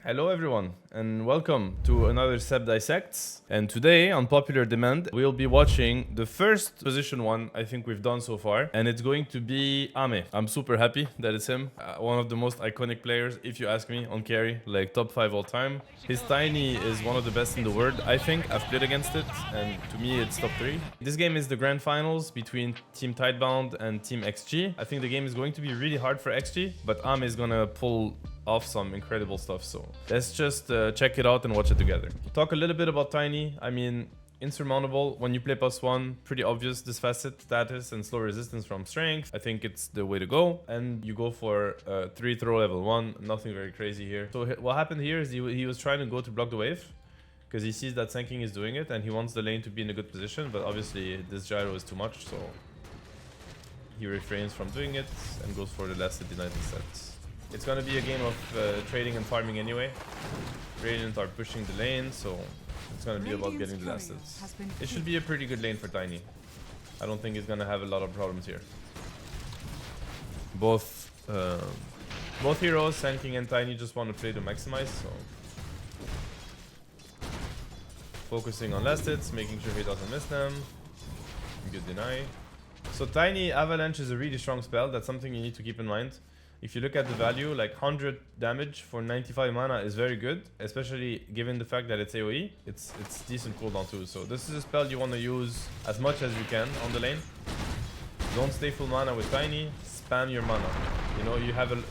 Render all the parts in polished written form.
Hello everyone and welcome to another Seb Dissects, and today on popular demand we'll be watching the first position one I think we've done so far, and it's going to be Ame. I'm super happy that it's him, one of the most iconic players if you ask me on carry, like top 5 all time. His Tiny is one of the best in the world, I think. I've played against it and to me it's top 3. This game is the grand finals between Team Tidebound and Team XG. I think the game is going to be really hard for XG, but Ame is gonna pull off some incredible stuff, so let's just check it out and watch it together. Talk a little bit about Tiny. I mean, insurmountable when you play +1, pretty obvious this facet, status and slow resistance from strength. I think it's the way to go, and you go for 3 throw level 1, nothing very crazy here. So what happened here is he was trying to go to block the wave because he sees that Senking is doing it and he wants the lane to be in a good position, but obviously this gyro is too much, so he refrains from doing it and goes for the last denied instead. It's gonna be a game of trading and farming anyway. Radiant are pushing the lane, so it's gonna be about getting the last hits. It should be a pretty good lane for Tiny. I don't think he's gonna have a lot of problems here. Both heroes, Senking and Tiny, just want to play to maximize, so focusing on last hits, making sure he doesn't miss them. Good deny. So Tiny Avalanche is a really strong spell. That's something you need to keep in mind. If you look at the value, like 100 damage for 95 mana is very good, especially given the fact that it's AoE. It's decent cooldown too. So this is a spell you want to use as much as you can on the lane. Don't stay full mana with Tiny. Spam your mana. You know,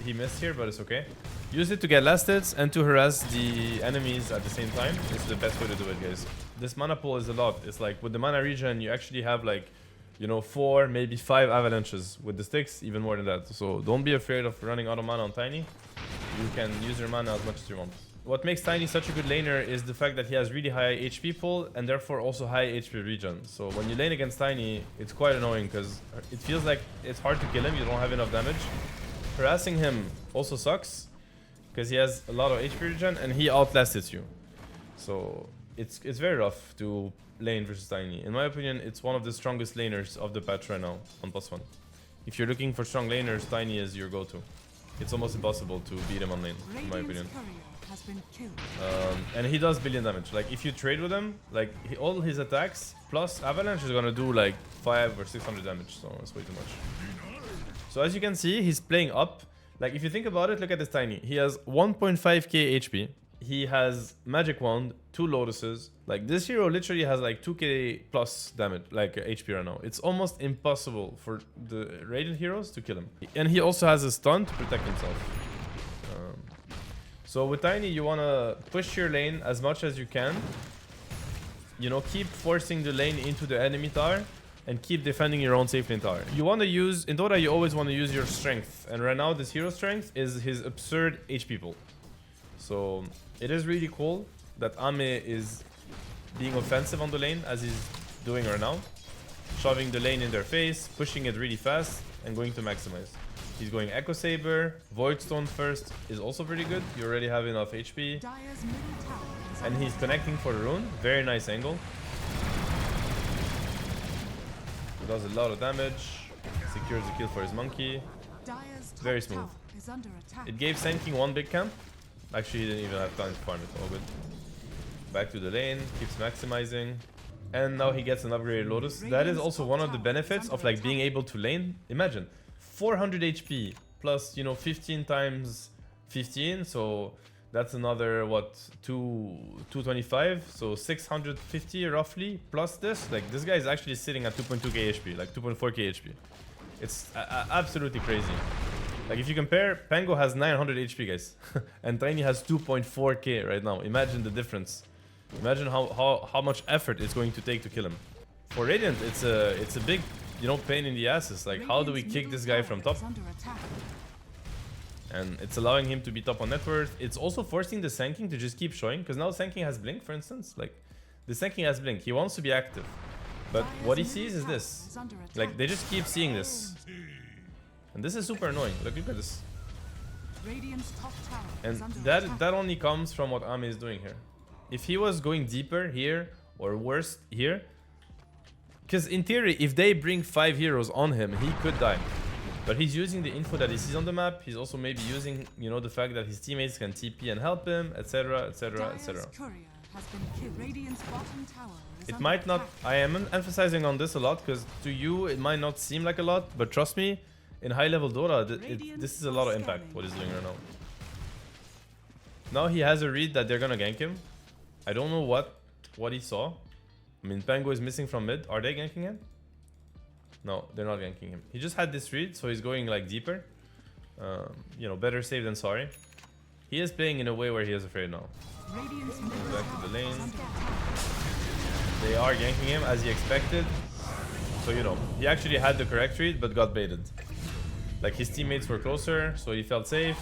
he missed here, but it's okay. Use it to get last hits and to harass the enemies at the same time. It's the best way to do it, guys. This mana pool is a lot. It's like with the mana regen, you actually have like, you know, 4, maybe 5 avalanches. With the sticks, even more than that. So don't be afraid of running out of mana on Tiny. You can use your mana as much as you want. What makes Tiny such a good laner is the fact that he has really high HP pull and therefore also high HP regen. So when you lane against Tiny, it's quite annoying because it feels like it's hard to kill him. You don't have enough damage. Harassing him also sucks because he has a lot of HP regen and he outlasts you. So it's very rough to lane versus Tiny. In my opinion, it's one of the strongest laners of the patch right now on +1. If you're looking for strong laners, Tiny is your go-to. It's almost impossible to beat him on lane, in my opinion. And he does billion damage. Like if you trade with him, like all his attacks plus avalanche is gonna do like 500 or 600 damage. So it's way too much. So as you can see, he's playing up. Like if you think about it, look at this Tiny. He has 1.5k HP. He has magic wand, 2 lotuses. Like this hero literally has like 2k plus damage, like HP right now. It's almost impossible for the Radiant heroes to kill him. And he also has a stun to protect himself. So with Tiny, you want to push your lane as much as you can. You know, keep forcing the lane into the enemy tower and keep defending your own safe lane tower. You want to use, in Dota, you always want to use your strength. And right now, this hero strength is his absurd HP pool. So it is really cool that Ame is being offensive on the lane as he's doing right now. Shoving the lane in their face, pushing it really fast, and going to maximize. He's going Echo Saber. Voidstone first is also pretty good. You already have enough HP. And he's connecting for the rune. Very nice angle. He does a lot of damage. Secures the kill for his monkey. Very smooth. It gave Senking 1 big camp. Actually, he didn't even have time to farm it. All good. Back to the lane. Keeps maximizing. And now he gets an upgraded Lotus. That is also one of the benefits of like being able to lane. Imagine 400 HP plus, you know, 15 times 15. So that's another, what, 225. So 650 roughly plus this. Like this guy is actually sitting at 2.2k HP, like 2.4k HP. It's absolutely crazy. Like if you compare, Pango has 900 HP, guys, and Tiny has 2.4k right now. Imagine the difference. Imagine how much effort it's going to take to kill him. For Radiant, it's a big, you know, pain in the asses. Like how do we kick this guy from top? And it's allowing him to be top on net worth. It's also forcing the Senking to just keep showing, because now Senking has Blink, for instance. Like the Senking has Blink. He wants to be active, but what he sees is this. Like they just keep seeing this. And this is super annoying. Look at this. And that only comes from what Ame is doing here. If he was going deeper here or worse here, because in theory, if they bring 5 heroes on him, he could die. But he's using the info that he sees on the map. He's also maybe using, you know, the fact that his teammates can TP and help him, etc, etc, etc. It might not... I am emphasizing on this a lot because to you it might not seem like a lot, but trust me, in high-level Dota, this is a lot of impact, what he's doing right now. Now he has a read that they're gonna gank him. I don't know what he saw. I mean, Pango is missing from mid. Are they ganking him? No, they're not ganking him. He just had this read, so he's going like deeper. You know, better safe than sorry. He is playing in a way where he is afraid now. Back to the lane. They are ganking him as he expected. So, you know, he actually had the correct read, but got baited. Like, his teammates were closer, so he felt safe.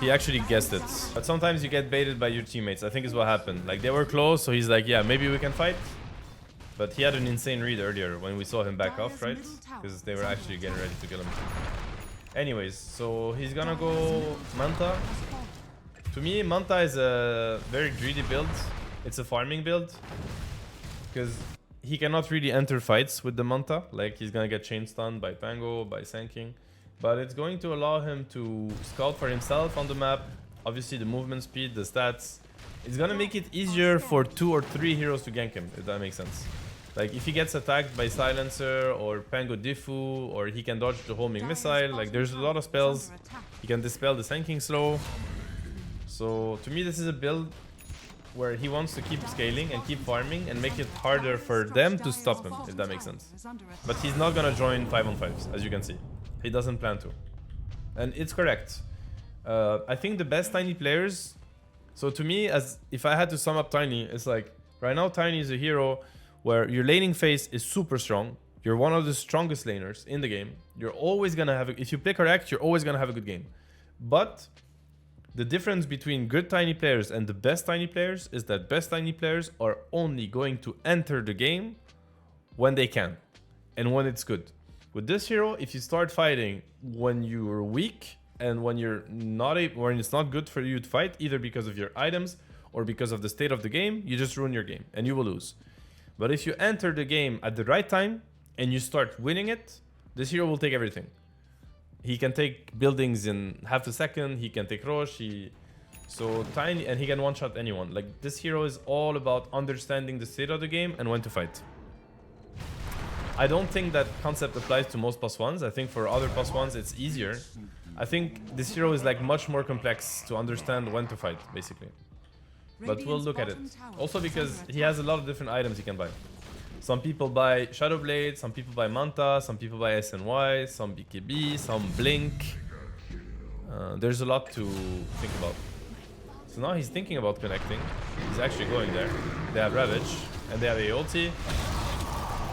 He actually guessed it. But sometimes you get baited by your teammates. I think is what happened. Like, they were close, so he's like, yeah, maybe we can fight. But he had an insane read earlier when we saw him back off, right? Because they were actually getting ready to kill him. Anyways, so he's gonna go Manta. To me, Manta is a very greedy build. It's a farming build. Because he cannot really enter fights with the Manta. Like, he's gonna get chain stunned by Pango, by Sanking. But it's going to allow him to scout for himself on the map. Obviously, the movement speed, the stats. It's gonna make it easier for 2 or 3 heroes to gank him, if that makes sense. Like, if he gets attacked by Silencer or Pango Diffu, or he can dodge the homing missile, like, there's a lot of spells. He can dispel the Sanking slow. So, to me, this is a build where he wants to keep scaling and keep farming and make it harder for them to stop him, if that makes sense. But he's not gonna join 5-on-5s, as you can see. He doesn't plan to. And it's correct. I think the best Tiny players... So to me, as if I had to sum up Tiny, it's like, right now Tiny is a hero where your laning phase is super strong. You're one of the strongest laners in the game. You're always gonna have... If you play correct, you're always gonna have a good game. But the difference between good Tiny players and the best Tiny players is that best Tiny players are only going to enter the game when they can. And when it's good. With this hero, if you start fighting when you're weak and when you're not when it's not good for you to fight, either because of your items or because of the state of the game, you just ruin your game and you will lose. But if you enter the game at the right time and you start winning it, this hero will take everything. He can take buildings in half a second. He can take Roche. So Tiny, and he can one-shot anyone. Like, this hero is all about understanding the state of the game and when to fight. I don't think that concept applies to most +1s. I think for other +1s it's easier. I think this hero is like much more complex to understand when to fight, basically. But we'll look at it. Also because he has a lot of different items he can buy. Some people buy Shadow Blade, some people buy Manta, some people buy SNY, some BKB, some Blink. There's a lot to think about. So now he's thinking about connecting. He's actually going there. They have Ravage and they have a ulti.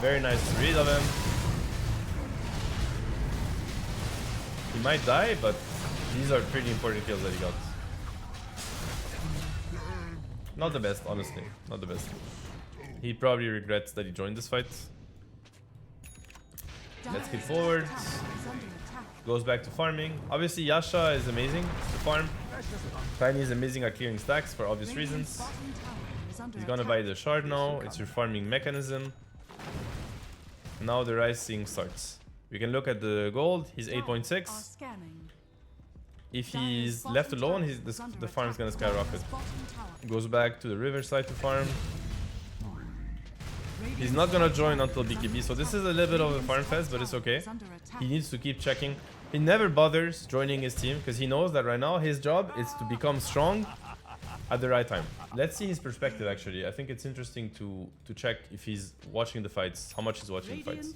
Very nice read of him. He might die, but these are pretty important kills that he got. Not the best, honestly. Not the best. He probably regrets that he joined this fight. Let's keep forward. Goes back to farming. Obviously, Yasha is amazing to farm. Tiny is amazing at clearing stacks for obvious reasons. He's gonna buy the shard now. It's your farming mechanism. Now the rising starts. We can look at the gold. He's 8.6. If he's left alone, the farm is gonna skyrocket. Goes back to the riverside to farm. He's not gonna join until BKB, so this is a little bit of a farm fest, but it's okay. He needs to keep checking. He never bothers joining his team because he knows that right now his job is to become strong at the right time. Let's see his perspective, actually. I think it's interesting to check if he's watching the fights, how much he's watching the fights.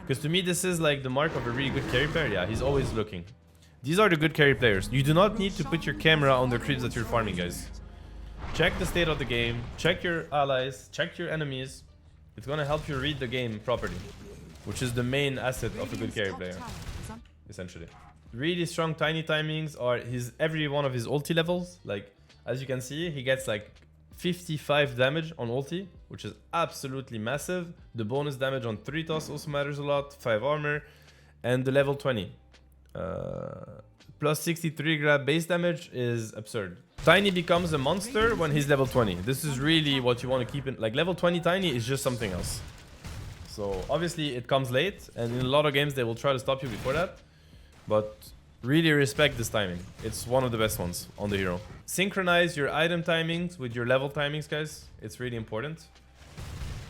Because to me, this is like the mark of a really good carry player. Yeah, he's always looking. These are the good carry players. You do not need to put your camera on the creeps that you're farming, guys. Check the state of the game. Check your allies. Check your enemies. It's gonna help you read the game properly, which is the main asset of a good carry player, essentially. Really strong Tiny timings are every one of his ulti levels. Like, as you can see, he gets like 55 damage on ulti, which is absolutely massive. The bonus damage on 3 toss also matters a lot, 5 armor, and the level 20. Plus 63 grab base damage is absurd. Tiny becomes a monster when he's level 20. This is really what you want to keep in. Like, level 20 Tiny is just something else. So obviously it comes late, and in a lot of games they will try to stop you before that. But really respect this timing. It's one of the best ones on the hero. Synchronize your item timings with your level timings, guys. It's really important.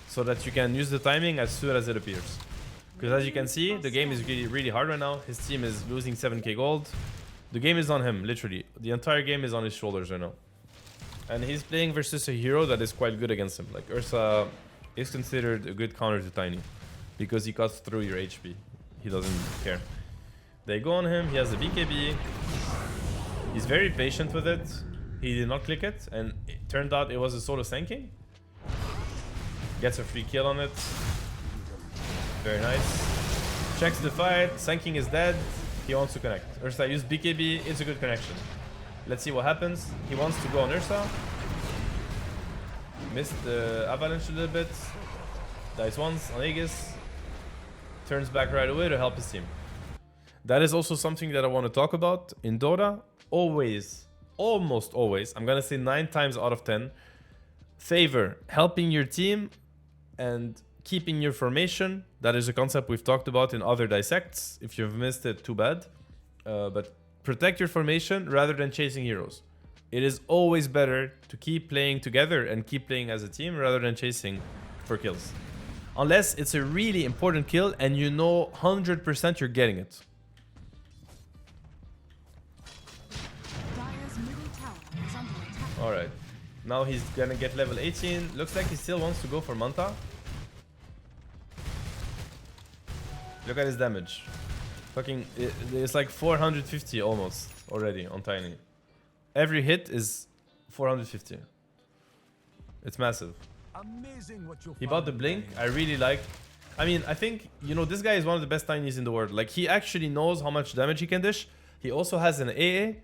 So that you can use the timing as soon as it appears. Because as you can see, the game is really, really hard right now. His team is losing 7k gold. The game is on him, literally. The entire game is on his shoulders right now. And he's playing versus a hero that is quite good against him. Like Ursa is considered a good counter to Tiny. Because he cuts through your HP. He doesn't care. They go on him, he has the BKB. He's very patient with it. He did not click it, and it turned out it was a solo sanking. Gets a free kill on it. Very nice. Checks the fight, sanking is dead. He wants to connect. Ursa used BKB, it's a good connection. Let's see what happens. He wants to go on Ursa. Missed the avalanche a little bit. Dies once on Aegis. Turns back right away to help his team. That is also something that I want to talk about. In Dota, always, almost always, I'm gonna say 9 times out of 10, favor helping your team and keeping your formation. That is a concept we've talked about in other dissects. If you've missed it, too bad. But protect your formation rather than chasing heroes. It is always better to keep playing together and keep playing as a team rather than chasing for kills. Unless it's a really important kill and you know 100% you're getting it. Alright. Now he's gonna get level 18. Looks like he still wants to go for Manta. Look at his damage. Fucking, it's like 450 almost already on Tiny. Every hit is 450. It's massive. Amazing what He bought the blink. I really like. I mean, I think, you know, this guy is one of the best Tinies in the world. Like, he actually knows how much damage he can dish. He also has an AA.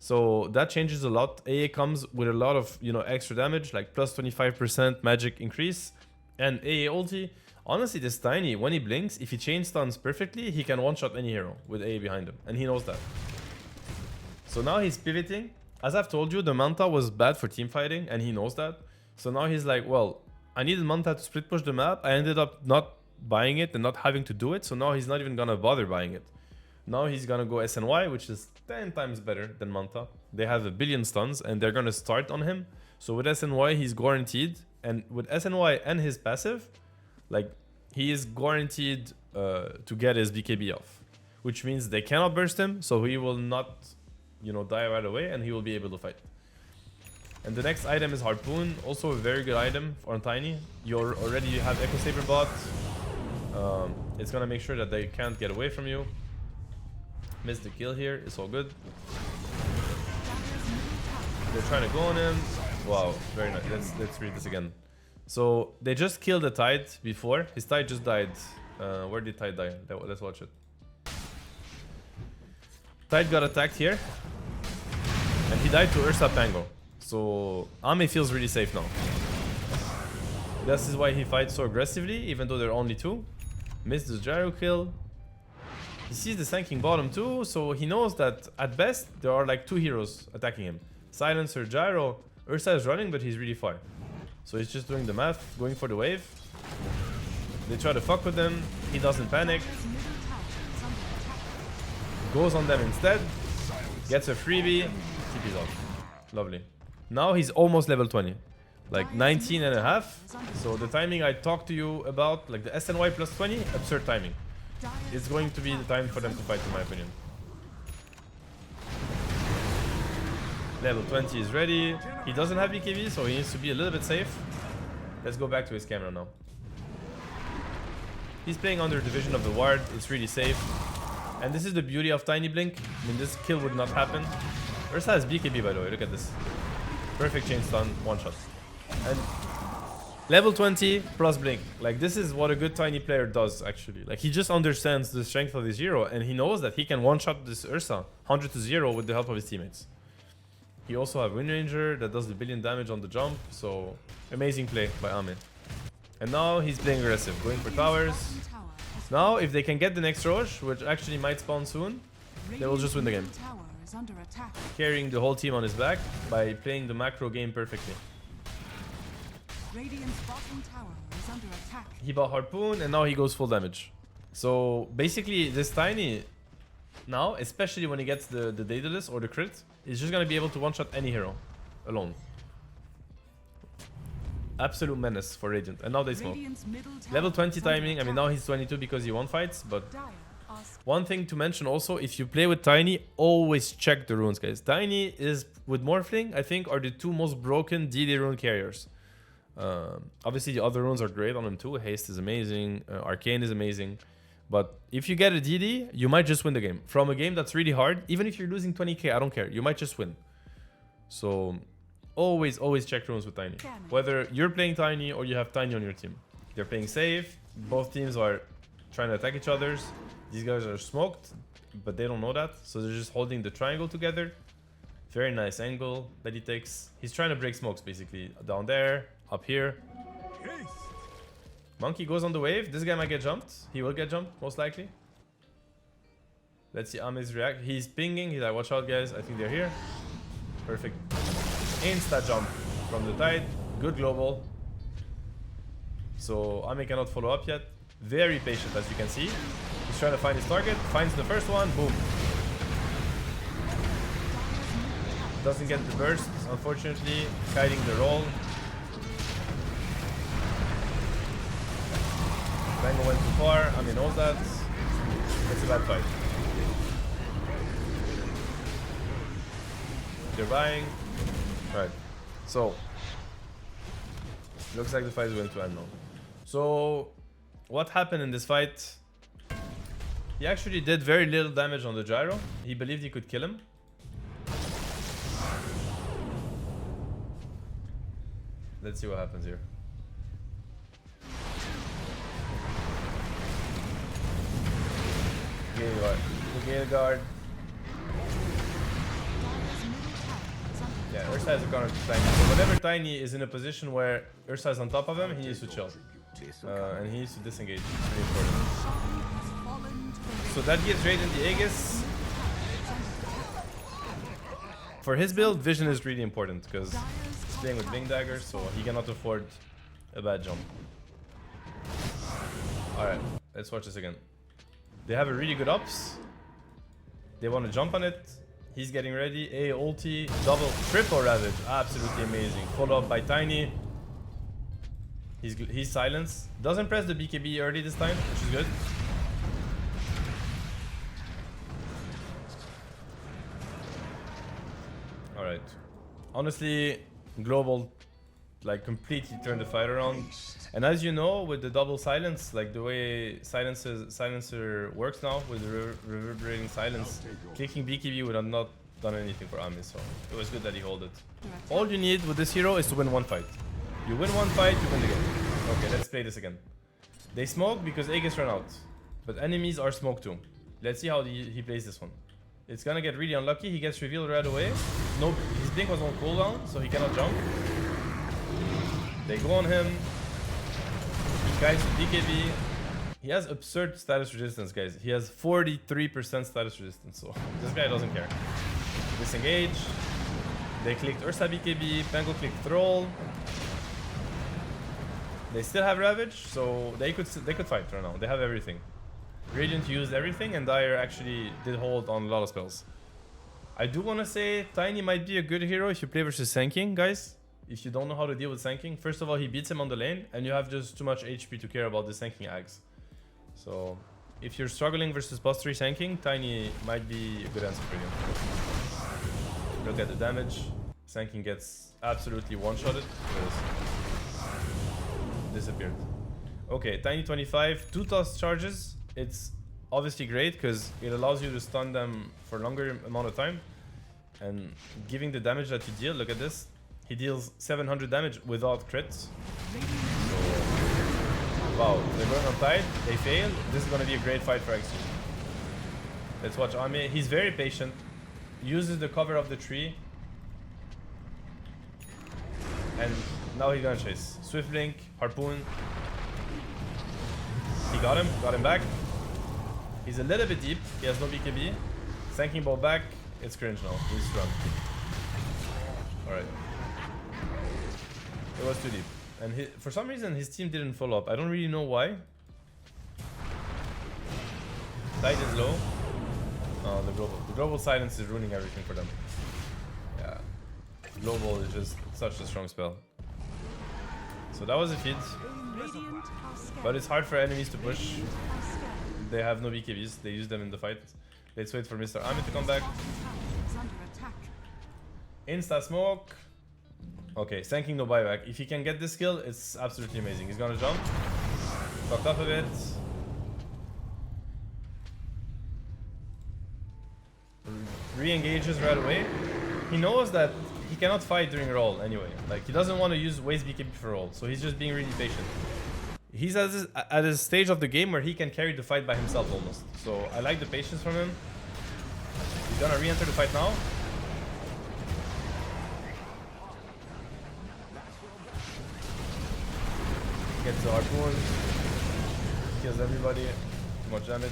So that changes a lot. AA comes with a lot of, you know, extra damage, like plus 25% magic increase. And AA ulti. Honestly, this Tiny, when he blinks, if he chain stuns perfectly, he can one-shot any hero with AA behind him. And he knows that. So now he's pivoting. As I've told you, the Manta was bad for team fighting, and he knows that. So now he's like, well, I needed Manta to split push the map. I ended up not buying it and not having to do it. So now he's not even gonna bother buying it. Now he's gonna go SNY, which is 10 times better than Manta. They have a billion stuns, and they're gonna start on him. So with SNY, he's guaranteed. And with SNY and his passive, like, he is guaranteed to get his BKB off. Which means they cannot burst him, so he will not, you know, die right away, and he will be able to fight. And the next item is Harpoon, also a very good item on Tiny. You have Echo Saber bot. It's gonna make sure that they can't get away from you. Missed the kill here, it's all good. They're trying to go on him. Wow, very nice. Let's read this again. So they just killed the Tide before. His Tide just died. Where did Tide die? Let's watch it. Tide got attacked here. And he died to Ursa Pango. So Ame feels really safe now. This is why he fights so aggressively, even though there are only 2. Missed the gyro kill. He sees the sanking bottom too, so he knows that at best there are like 2 heroes attacking him. Silencer, gyro. Ursa is running, but he's really far. So he's just doing the math, going for the wave. They try to fuck with him. He doesn't panic. Goes on them instead. Gets a freebie. TP's off. Lovely. Now he's almost level 20. Like 19 and a half. So the timing I talked to you about, like the SNY plus 20, absurd timing. It's going to be the time for them to fight, in my opinion. Level 20 is ready. He doesn't have BKB, so he needs to be a little bit safe. Let's go back to his camera now. He's playing under Division of the Ward. It's really safe. And this is the beauty of Tiny Blink. I mean, this kill would not happen. Ursa has BKB, by the way. Look at this. Perfect chain stun, one shot. And level 20 plus Blink. Like, this is what a good Tiny player does, actually. Like, he just understands the strength of his hero, and he knows that he can one-shot this Ursa 100-0 with the help of his teammates. He also have Wind Ranger that does the billion damage on the jump, so amazing play by Ame. And now he's playing aggressive, going for towers. Now, if they can get the next Roche, which actually might spawn soon, they will just win the game. Carrying the whole team on his back by playing the macro game perfectly. Radiant's bottom tower is He bought Harpoon and now he goes full damage. So basically this Tiny now, especially when he gets the Daedalus or the crit, is just gonna be able to one-shot any hero alone. Absolute menace for Radiant. And now they smoke. Level 20 timing. I mean, now he's 22 because he won fights, but one thing to mention also, if you play with Tiny, always check the runes, guys. Tiny is, with Morphling, I think, are the two most broken DD rune carriers. Obviously, the other runes are great on him too. Haste is amazing. Arcane is amazing. But if you get a DD, you might just win the game. From a game that's really hard, even if you're losing 20k, I don't care. You might just win. So always check runes with Tiny. Whether you're playing Tiny or you have Tiny on your team. They're playing safe. Both teams are trying to attack each other's. These guys are smoked, but they don't know that. So they're just holding the triangle together. Very nice angle that he takes. He's trying to break smokes, basically. Down there, up here. Monkey goes on the wave. This guy might get jumped. He will get jumped, most likely. Let's see Ame's react. He's pinging. He's like, watch out, guys. I think they're here. Perfect. Insta jump from the tide. Good global. So Ame cannot follow up yet. Very patient, as you can see. He's trying to find his target. Finds the first one. Boom. Doesn't get the burst, unfortunately. Kiting the roll. Tango went too far. Ame knows that. It's a bad fight. They're buying. Right. So looks like the fight is going to end now. So what happened in this fight? He actually did very little damage on the gyro. He believed he could kill him. Let's see what happens here. Gale guard. The Gale guard. Yeah, Ursa has a counter to Tiny. So whenever Tiny is in a position where Ursa is on top of him, he needs to chill. And he needs to disengage. It's really important. So that gives Radiant the Aegis. For his build, vision is really important because he's playing with Blink Dagger, so he cannot afford a bad jump. Alright, let's watch this again. They have a really good ups. They want to jump on it. He's getting ready. A ulti, double, triple ravage. Absolutely amazing. Followed up by Tiny. He's silenced. Doesn't press the BKB early this time, which is good. Alright. Honestly, global like completely turned the fight around. And as you know, with the double silence, like the way silencer works now with the reverberating silence, clicking BKB would have not done anything for Ame, so it was good that he held it. All you need with this hero is to win one fight. You win one fight, you win the game. Okay, let's play this again. They smoke because Aegis ran out, but enemies are smoked too. Let's see how he plays this one. It's gonna get really unlucky. He gets revealed right away. No, his blink was on cooldown, so he cannot jump. They go on him. He kites with BKB. He has absurd status resistance, guys. He has 43% status resistance, so this guy doesn't care. Disengage. They clicked Ursa BKB. Pengo clicked Thrall. They still have Ravage, so they could fight right now. They have everything. Radiant used everything, and Dire actually did hold on a lot of spells. I do want to say Tiny might be a good hero if you play versus Sanking, guys. If you don't know how to deal with Sanking. First of all, he beats him on the lane, and you have just too much HP to care about the Sanking Ags. So, if you're struggling versus boss 3 Sanking, Tiny might be a good answer for you. Look at the damage. Sanking gets absolutely one-shotted. Disappeared. Okay, Tiny 25, 2 toss charges. It's obviously great because it allows you to stun them for a longer amount of time. And giving the damage that you deal, look at this. He deals 700 damage without crits. So, wow, they're going on tide. They fail. This is going to be a great fight for XG. Let's watch Ame. He's very patient. Uses the cover of the tree. And now he's going to chase. Swift Blink, Harpoon. He got him back. He's a little bit deep. He has no BKB. Sanking ball back. It's cringe now. He's strong. Alright. It was too deep. And for some reason his team didn't follow up. I don't really know why. Tide is low. Oh, the global silence is ruining everything for them. Yeah. Global is just such a strong spell. So that was a feed. But it's hard for enemies to push. They have no BKBs. They use them in the fight. Let's wait for Mr. Amit to come back. Insta smoke. Okay, Sanking no buyback. If he can get this skill, it's absolutely amazing. He's gonna jump. Fucked up a bit. Re-engages right away. He knows that he cannot fight during roll anyway. Like, he doesn't want to waste BKB for roll, so he's just being really patient. He's at a stage of the game where he can carry the fight by himself almost. So I like the patience from him. He's gonna re-enter the fight now. Gets the harpoon. Kills everybody. Too much damage.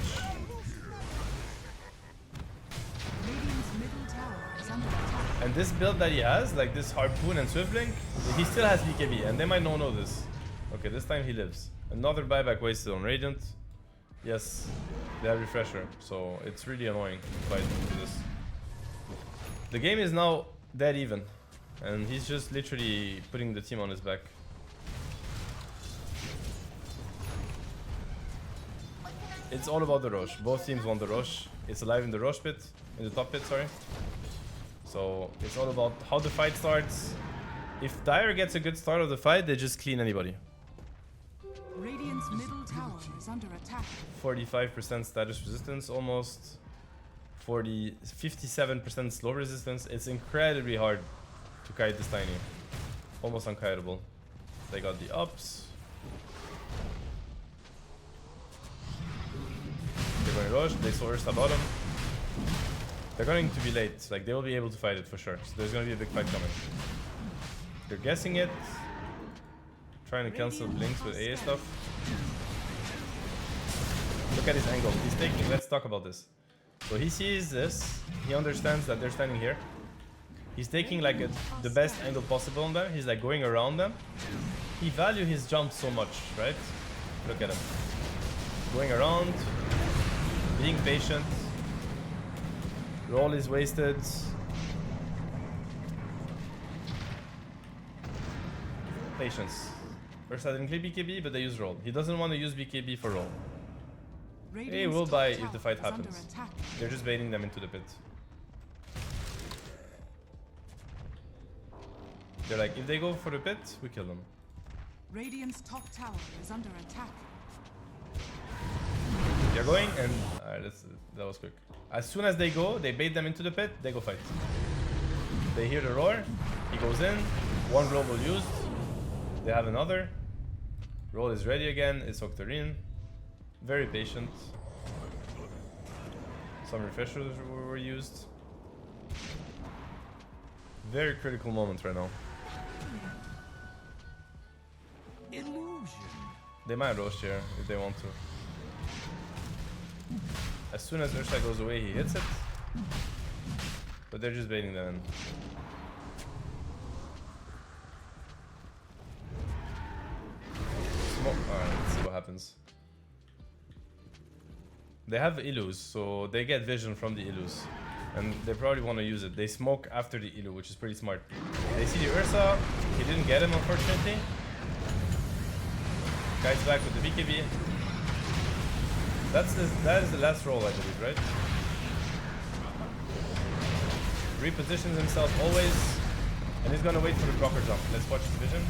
And this build that he has, like this harpoon and swiftling, he still has BKB, and they might not know this. Okay, this time he lives. Another buyback wasted on Radiant. Yes, they have refresher, so it's really annoying to fight into this. The game is now dead even, and he's just literally putting the team on his back. It's all about the Rosh. Both teams want the Rosh. It's alive in the Rosh pit, in the top pit, sorry. So it's all about how the fight starts. If Dire gets a good start of the fight, they just clean anybody. Radiant's middle tower is under attack. 45% status resistance almost. 57% slow resistance. It's incredibly hard to kite this Tiny. Almost unkiteable. They got the ups. They're going to rush. They saw Ursa bottom. They're going to be late. Like, they will be able to fight it for sure. So there's going to be a big fight coming. They're guessing it. Trying to cancel blinks with AA stuff. Look at his angle. He's taking... Let's talk about this. So he sees this. He understands that they're standing here. He's taking like the best angle possible on them. He's like going around them. He values his jump so much, right? Look at him. Going around. Being patient. Roll is wasted. Patience. First I didn't click BKB, but they use roll. He doesn't want to use BKB for roll. He will buy if the fight happens. They're just baiting them into the pit. They're like, if they go for the pit, we kill them. Radiant's top tower is under attack. They're going, and that was quick. As soon as they go, they bait them into the pit, they go fight. They hear the roar, he goes in, one global used, they have another. Roll is ready again, it's Octarine. Very patient. Some refreshers were used. Very critical moment right now. Illusion. They might roast here if they want to. As soon as Ursa goes away, he hits it. But they're just baiting them in. Smoke. Alright, let's see what happens. They have Illus, so they get vision from the Illus. And they probably want to use it. They smoke after the Illu, which is pretty smart. They see the Ursa. He didn't get him, unfortunately. Guy's back with the BKB. That is the last roll, I believe, right? Repositions himself always. And he's gonna wait for the proper jump. Let's watch the vision.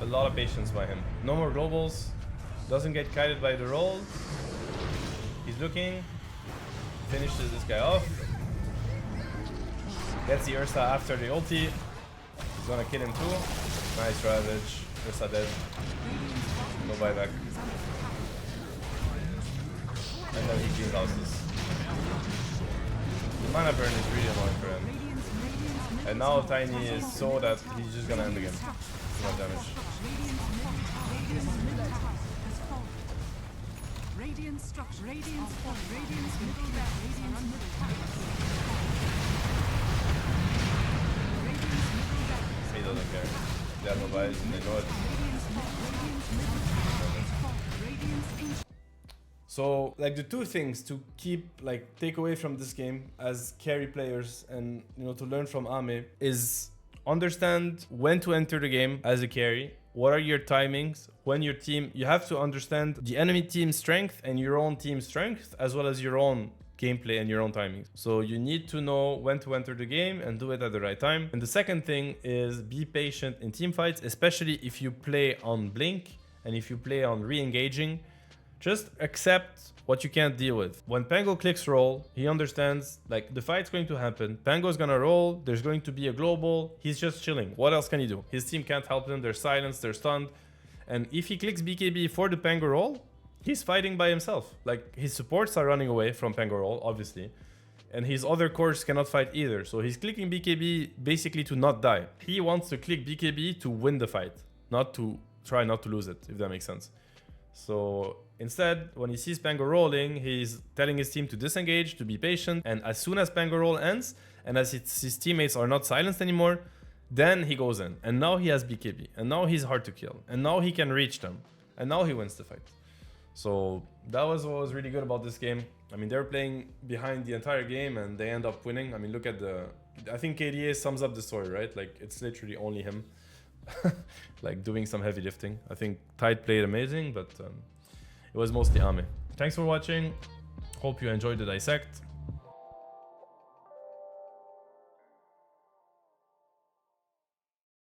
A lot of patience by him. No more globals. Doesn't get kited by the roll. He's looking. Finishes this guy off. Gets the Ursa after the ulti. He's gonna kill him too. Nice ravage. Ursa dead. No buyback. And then he cleans houses. The mana burn is really annoying for him. And now Tiny is so that he's just gonna end the game. Too much damage. Radiant structure. Radiant's fall. Radiant's middle back. Radiant's middle tower. Radiant's middle got no buys. I know it. So, like, the two things to keep, like, take away from this game as carry players and, you know, to learn from Ame is understand when to enter the game as a carry. What are your timings? When your team, you have to understand the enemy team's strength and your own team's strength, as well as your own gameplay and your own timings. So you need to know when to enter the game and do it at the right time. And the second thing is be patient in team fights, especially if you play on blink and if you play on re-engaging. Just accept what you can't deal with. When Pango clicks roll, he understands, like, the fight's going to happen. Pango's gonna roll, there's going to be a global, he's just chilling. What else can he do? His team can't help him, they're silenced, they're stunned. And if he clicks BKB for the Pango roll, he's fighting by himself. Like, his supports are running away from Pango roll, obviously. And his other cores cannot fight either. So he's clicking BKB basically to not die. He wants to click BKB to win the fight, not to try not to lose it, if that makes sense. So instead, when he sees Pango rolling, he's telling his team to disengage, to be patient. And as soon as Pango roll ends, and as his teammates are not silenced anymore, then he goes in. And now he has BKB. And now he's hard to kill. And now he can reach them. And now he wins the fight. So that was what was really good about this game. I mean, they're playing behind the entire game and they end up winning. I mean, look at the... I think KDA sums up the story, right? Like, it's literally only him. Like, doing some heavy lifting. I think Tide played amazing, but it was mostly Ame. Thanks for watching. Hope you enjoyed the dissect.